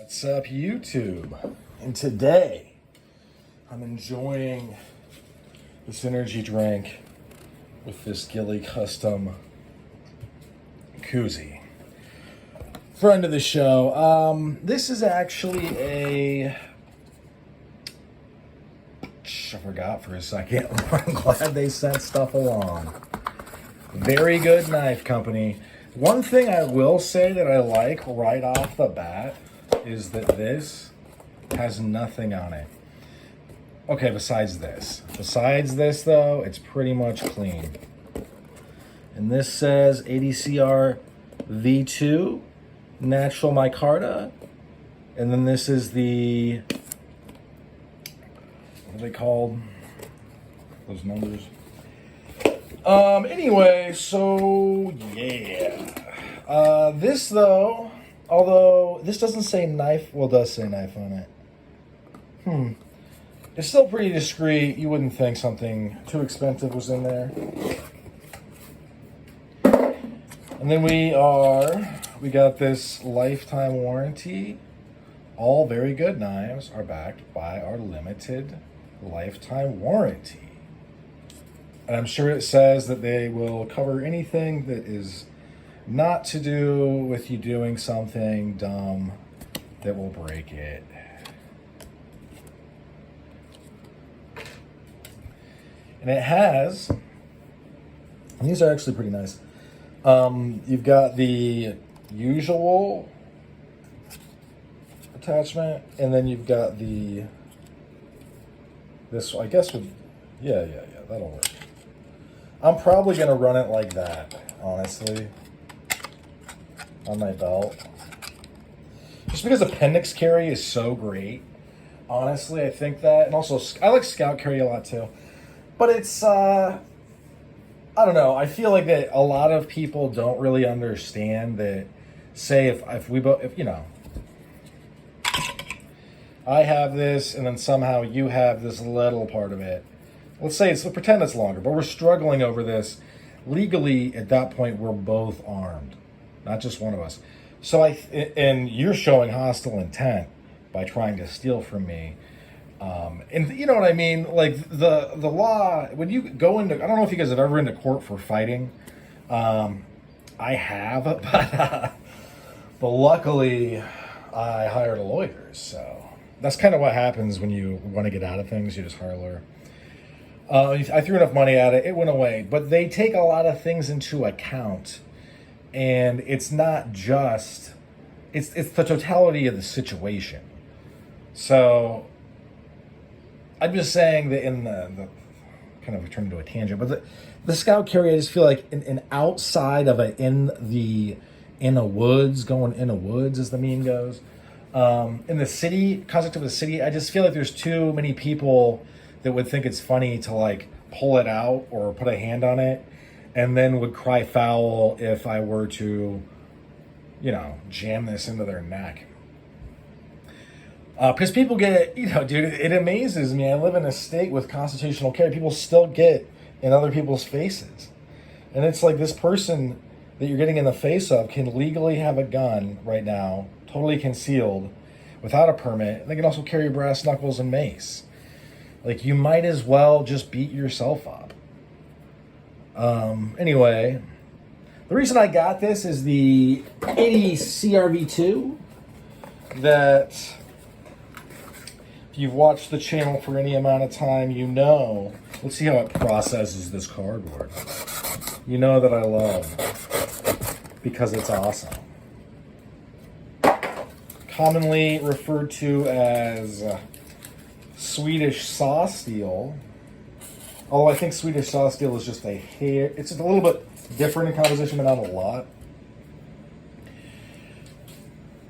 What's up, YouTube? And today I'm enjoying this energy drink with this Gilly Custom koozie. Friend of the show. This is actually I forgot for a second. I'm glad they sent stuff along. Very good knife company. One thing I will say that I like right off the bat is that this has nothing on it. Okay, besides this. Besides this, though, it's pretty much clean. And this says 80CRV2 natural micarta. And then this is the, what are they called? Those numbers. Anyway, so yeah. This though, although this doesn't say knife, well, it does say knife on it. It's still pretty discreet. You wouldn't think something too expensive was in there. And then we got this lifetime warranty. All very good knives are backed by our limited lifetime warranty. And I'm sure it says that they will cover anything that is not to do with you doing something dumb that will break it. And it has, and these are actually pretty nice. You've got the usual attachment, and then you've got this, I guess would, yeah, that'll work. I'm probably going to run it like that, honestly, on my belt. Just because appendix carry is so great. Honestly, I think that. And also, I like scout carry a lot too. But it's, I don't know. I feel like that a lot of people don't really understand that, say, if you know, I have this and then somehow you have this little part of it. Let's say pretend it's longer, but we're struggling over this. Legally, at that point, we're both armed, not just one of us. So and you're showing hostile intent by trying to steal from me. And you know what I mean? Like the law, when you go into, I don't know if you guys have ever been to court for fighting. I have, but luckily I hired a lawyer. So that's kind of what happens when you want to get out of things. You just hire a lawyer. I threw enough money at it, it went away. But they take a lot of things into account. And it's not just, it's the totality of the situation. So I'm just saying that in the kind of turned into a tangent, but the scout carry, I just feel like an outside of in a woods, going in a woods as the meme goes. In the city, concept of the city, I just feel like there's too many people that would think it's funny to like pull it out or put a hand on it and then would cry foul if I were to, you know, jam this into their neck. Because people get, you know, dude, it amazes me. I live in a state with constitutional carry. People still get in other people's faces. And it's like this person that you're getting in the face of can legally have a gun right now, totally concealed, without a permit. They can also carry brass knuckles and mace. Like, you might as well just beat yourself up. Anyway, the reason I got this is the 80CRV2 that, if you've watched the channel for any amount of time, you know. Let's see how it processes this cardboard. You know that I love, because it's awesome. Commonly referred to as Swedish saw steel. Although I think Swedish saw steel is just a hair. It's a little bit different in composition, but not a lot.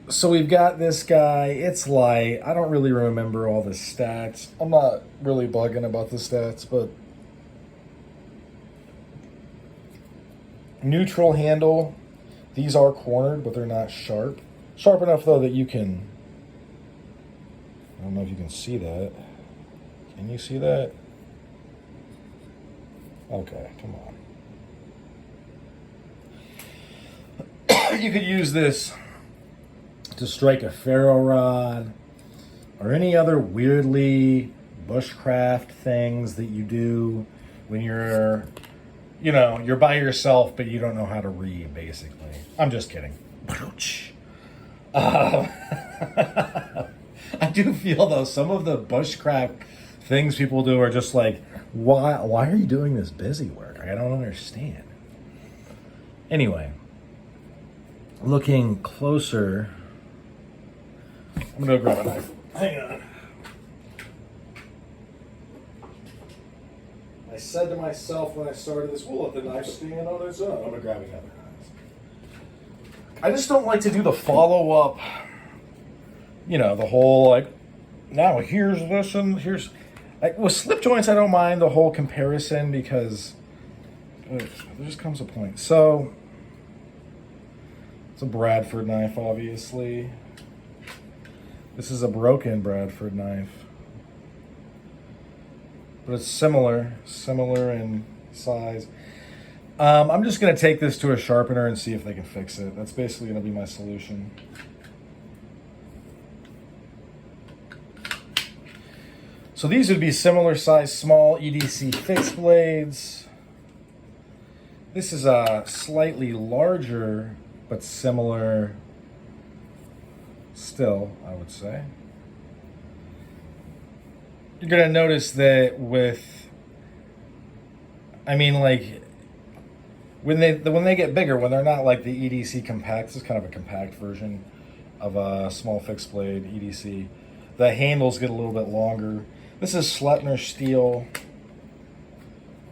So we've got this guy. It's light. I don't really remember all the stats. I'm not really bugging about the stats, but neutral handle. These are cornered, but they're not sharp. Sharp enough, though, that you can... I don't know if you can see that. Can you see that? Okay, come on. You could use this to strike a ferro rod or any other weirdly bushcraft things that you do when you're, you know, you're by yourself but you don't know how to read, basically. I'm just kidding. I do feel, though, some of the bushcraft things people do are just like, why are you doing this busy work? I don't understand. Anyway, looking closer, I'm gonna go grab a knife. Hang on. I said to myself when I started this, we'll let the knife stand on its own. I'm gonna grab another knife. I just don't like to do the follow-up, you know, the whole, like, now here's this and here's, like, with slip joints, I don't mind the whole comparison because there just comes a point. So, it's a Bradford knife, obviously. This is a broken Bradford knife. But it's similar in size. I'm just going to take this to a sharpener and see if they can fix it. That's basically going to be my solution. So these would be similar size, small EDC fixed blades. This is a slightly larger, but similar still, I would say. You're going to notice that with, I mean, like, when they get bigger, when they're not like the EDC compact, this is kind of a compact version of a small fixed blade EDC. The handles get a little bit longer. This is Sleipner steel.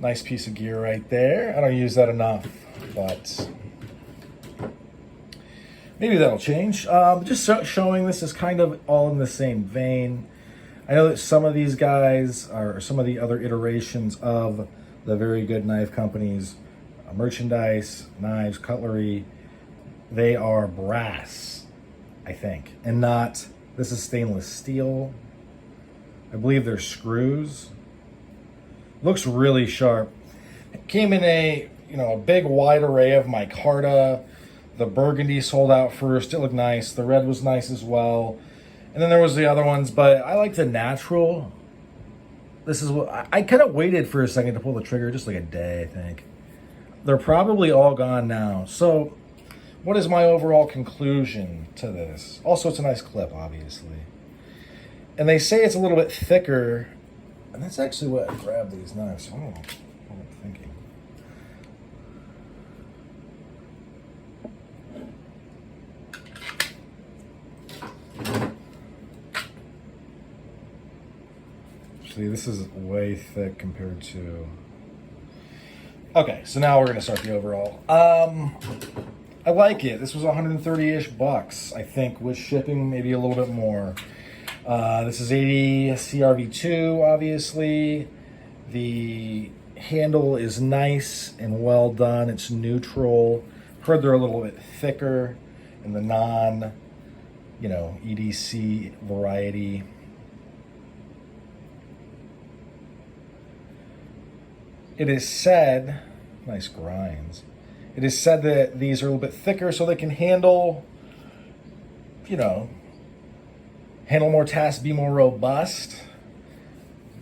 Nice piece of gear right there. I don't use that enough, but maybe that'll change. Just showing this is kind of all in the same vein. I know that some of these guys, or some of the other iterations of the very good knife companies, merchandise, knives, cutlery, they are brass, I think, and not, this is stainless steel. I believe they're screws. Looks really sharp. It came in a, you know, a big wide array of micarta. The burgundy sold out first. It looked nice. The red was nice as well. And then there was the other ones, but I like the natural. This is what I kind of waited for a second to pull the trigger, just like a day, I think. They're probably all gone now. So what is my overall conclusion to this? Also, it's a nice clip, obviously. And they say it's a little bit thicker, and that's actually what I grabbed these knives. I don't know what I'm thinking. See, this is way thick compared to... Okay, so now we're going to start the overall. I like it. This was 130-ish bucks, I think, with shipping, maybe a little bit more. This is 80CRV2, obviously. The handle is nice and well done. It's neutral. Heard they're a little bit thicker in the non, you know, EDC variety. It is said, nice grinds. It is said that these are a little bit thicker so they can handle, you know, handle more tasks, be more robust.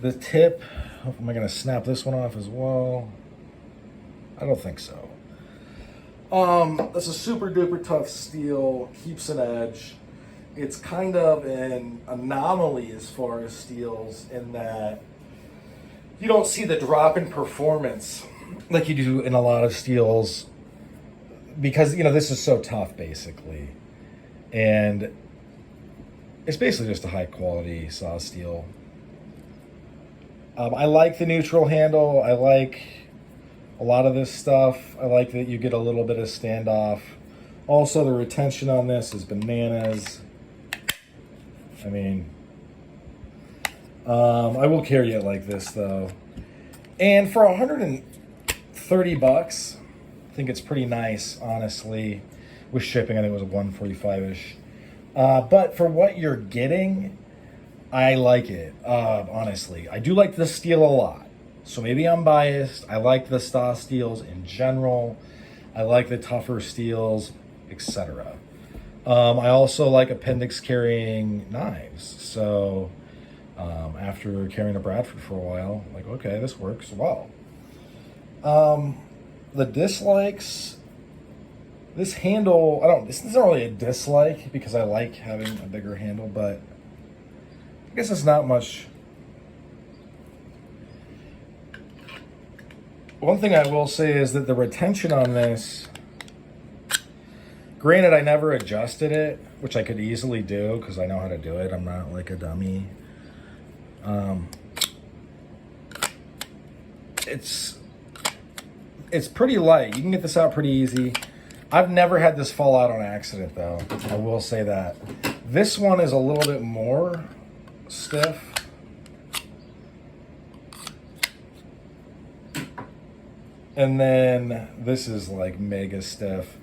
The tip, am I going to snap this one off as well? I don't think so. This is super duper tough steel, keeps an edge. It's kind of an anomaly as far as steels in that you don't see the drop in performance like you do in a lot of steels because, you know, this is so tough basically. And it's basically just a high quality saw steel. I like the neutral handle. I like a lot of this stuff. I like that you get a little bit of standoff. Also, the retention on this is bananas. I mean, I will carry it like this though. And for 130 bucks, I think it's pretty nice, honestly. With shipping, I think it was 145-ish. But for what you're getting, I like it, honestly. I do like the steel a lot. So maybe I'm biased. I like the Sta steels in general. I like the tougher steels, etc. I also like appendix carrying knives. So after carrying a Bradford for a while, like, okay, this works well. The dislikes, this handle, this isn't really a dislike because I like having a bigger handle, but I guess it's not much. One thing I will say is that the retention on this, granted, I never adjusted it, which I could easily do because I know how to do it. I'm not like a dummy. It's pretty light. You can get this out pretty easy. I've never had this fall out on accident, though. I will say that. This one is a little bit more stiff. And then this is like mega stiff.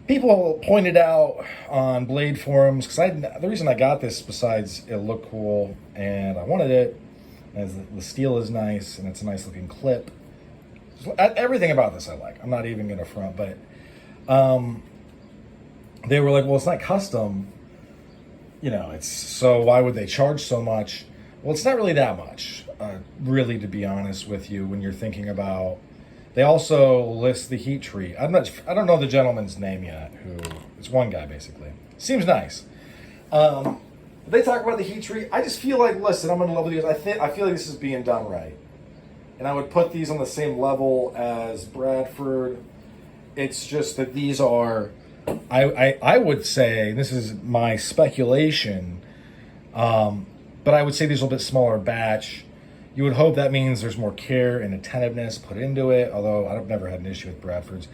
People pointed out on blade forums, because the reason I got this, besides it looked cool and I wanted it, as the steel is nice and it's a nice looking clip. Everything about this I like. I'm not even going to front, but they were like, well, it's not custom. It's so why would they charge so much? Well, it's not really that much, really, to be honest with you, when you're thinking about. They also list the heat treat. I don't know the gentleman's name yet. It's one guy basically. Seems nice. They talk about the heat treat. I just feel like, listen, I'm in love with these. I feel like this is being done right, and I would put these on the same level as Bradford. It's just that these are. I would say, this is my speculation, but I would say these are a little bit smaller batch. You would hope that means there's more care and attentiveness put into it, although I've never had an issue with Bradfords.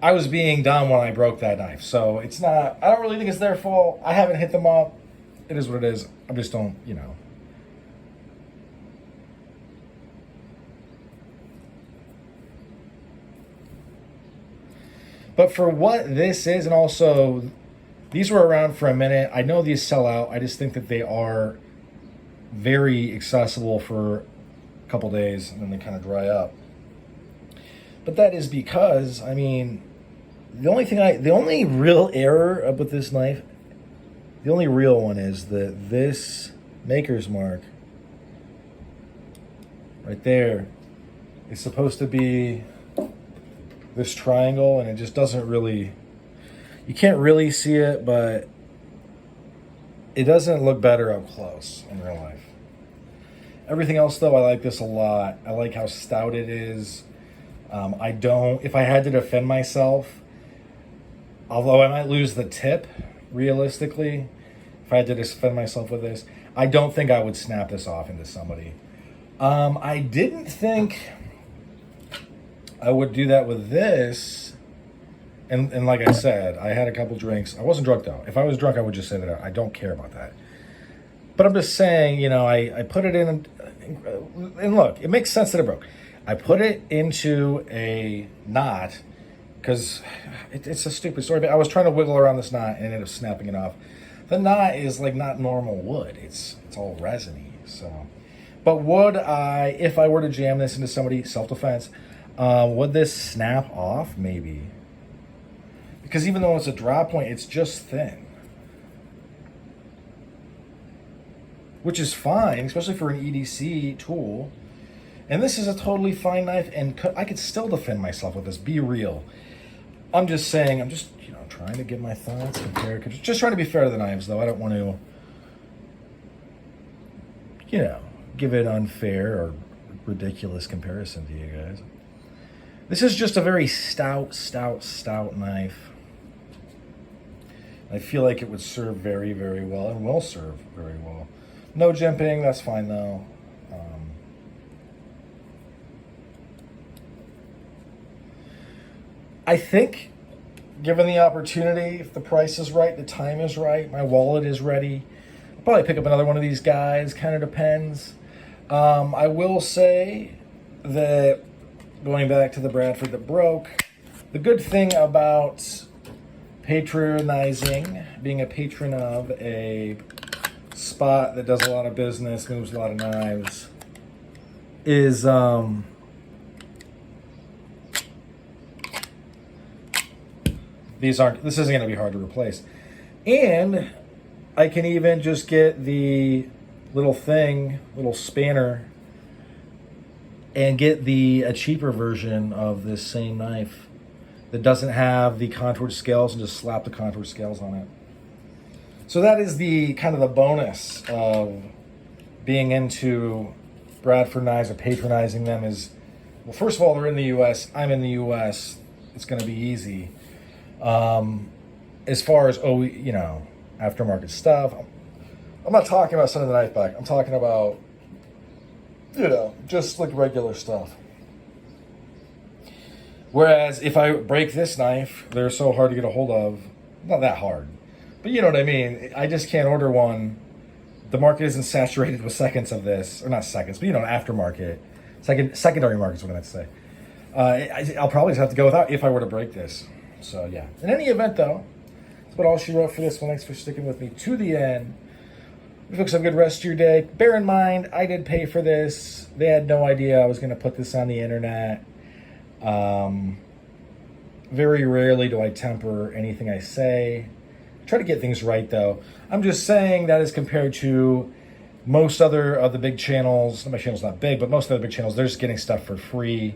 I was being dumb when I broke that knife, so it's not, I don't really think it's their fault. I haven't hit them up. It is what it is. I just don't, But for what this is, and also, these were around for a minute. I know these sell out. I just think that they are very accessible for a couple days, and then they kind of dry up. But that is because, the only real error with this knife, the only real one is that this maker's mark right there is supposed to be this triangle, and it just doesn't really, you can't really see it, but it doesn't look better up close in real life. Everything else, though, I like this a lot. I like how stout it is. If I had to defend myself, although I might lose the tip, realistically, if I had to defend myself with this, I don't think I would snap this off into somebody. I didn't think I would do that with this. And like I said, I had a couple drinks. I wasn't drunk, though. If I was drunk, I would just say that I don't care about that. But I'm just saying, I put it in, and look, it makes sense that it broke. I put it into a knot because it's a stupid story, but I was trying to wiggle around this knot and ended up snapping it off. The knot is like not normal wood. It's all resiny. So, but would I, if I were to jam this into somebody, self-defense, would this snap off? Maybe. Because even though it's a drop point, it's just thin. Which is fine, especially for an EDC tool. And this is a totally fine knife, and I could still defend myself with this. Be real. I'm just saying, I'm just, trying to get my thoughts compared. Just trying to be fair to the knives, though. I don't want to, give it unfair or ridiculous comparison to you guys. This is just a very stout knife. I feel like it would serve very, very well, and will serve very well. No jimping, that's fine, though. I think, given the opportunity, if the price is right, the time is right, my wallet is ready, I'll probably pick up another one of these guys. Kind of depends. I will say that, going back to the Bradford that broke, the good thing about patronizing, being a patron of a spot that does a lot of business, moves a lot of knives, is This isn't going to be hard to replace. And I can even just get the little spanner, and get a cheaper version of this same knife that doesn't have the contoured scales, and just slap the contoured scales on it. So that is the kind of the bonus of being into Bradford knives or patronizing them is, well, first of all, they're in the U.S. I'm in the U.S. It's going to be easy. As far as, aftermarket stuff, I'm not talking about sending the knife back. I'm talking about, just like regular stuff. Whereas if I break this knife, they're so hard to get a hold of. Not that hard, but you know what I mean. I just can't order one. The market isn't saturated with seconds of this, or not seconds, but aftermarket. Secondary markets, what I meant to say. I'll probably just have to go without if I were to break this. So yeah. In any event, though, that's what all she wrote for this one. Thanks for sticking with me to the end. You folks have a good rest of your day. Bear in mind, I did pay for this. They had no idea I was going to put this on the internet. Very rarely do I temper anything I say. I try to get things right, though. I'm just saying that as compared to most other of the big channels. My channel's not big, but most of the big channels, they're just getting stuff for free.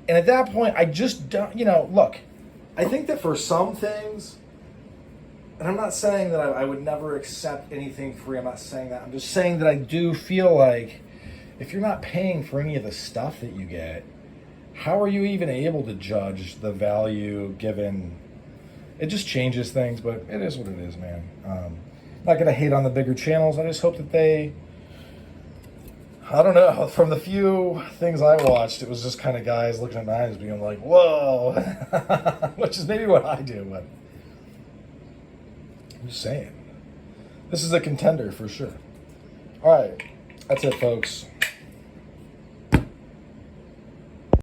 And at that point, I just don't, look, I think that for some things, and I'm not saying that I would never accept anything free. I'm not saying that. I'm just saying that I do feel like if you're not paying for any of the stuff that you get, how are you even able to judge the value given? It just changes things, but it is what it is, man. Not going to hate on the bigger channels. I just hope that they, I don't know, from the few things I watched, it was just kind of guys looking at knives being like, whoa, which is maybe what I do, but I'm just saying. This is a contender for sure. All right, that's it, folks.